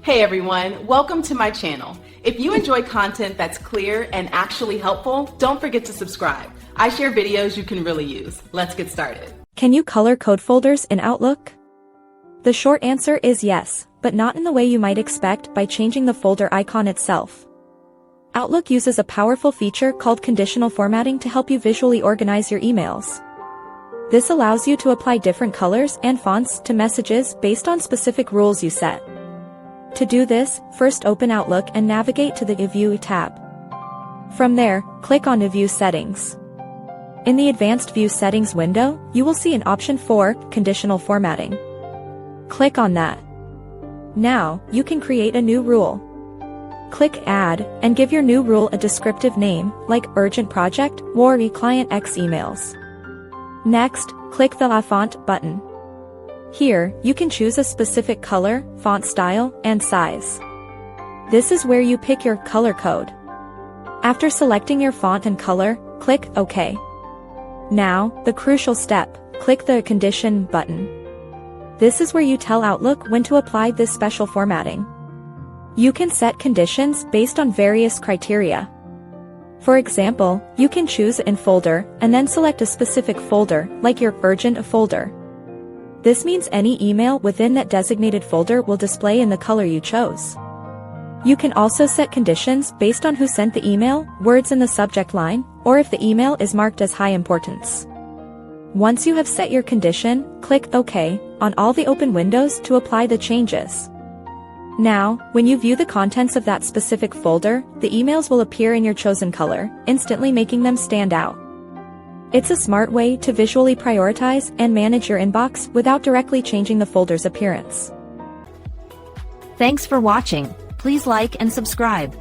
Hey everyone, welcome to my channel. If you enjoy content that's clear and actually helpful, don't forget to subscribe. I share videos you can really use. Let's get started. Can you color code folders in Outlook? The short answer is yes, but not in the way you might expect by changing the folder icon itself. Outlook uses a powerful feature called conditional formatting to help you visually organize your emails. This allows you to apply different colors and fonts to messages based on specific rules you set. To do this, first open Outlook and navigate to the View tab. From there, click on View Settings. In the Advanced View Settings window, you will see an option for Conditional Formatting. Click on that. Now, you can create a new rule. Click Add, and give your new rule a descriptive name, like Urgent Project or Client X Emails. Next, click the Font button. Here, you can choose a specific color, font style, and size. This is where you pick your color code. After selecting your font and color, click OK. Now, the crucial step, click the Condition button. This is where you tell Outlook when to apply this special formatting. You can set conditions based on various criteria. For example, you can choose In Folder and then select a specific folder, like your Urgent folder. This means any email within that designated folder will display in the color you chose. You can also set conditions based on who sent the email, words in the subject line, or if the email is marked as high importance. Once you have set your condition, click OK on all the open windows to apply the changes. Now, when you view the contents of that specific folder, the emails will appear in your chosen color, instantly making them stand out. It's a smart way to visually prioritize and manage your inbox without directly changing the folder's appearance. Thanks for watching. Please like and subscribe.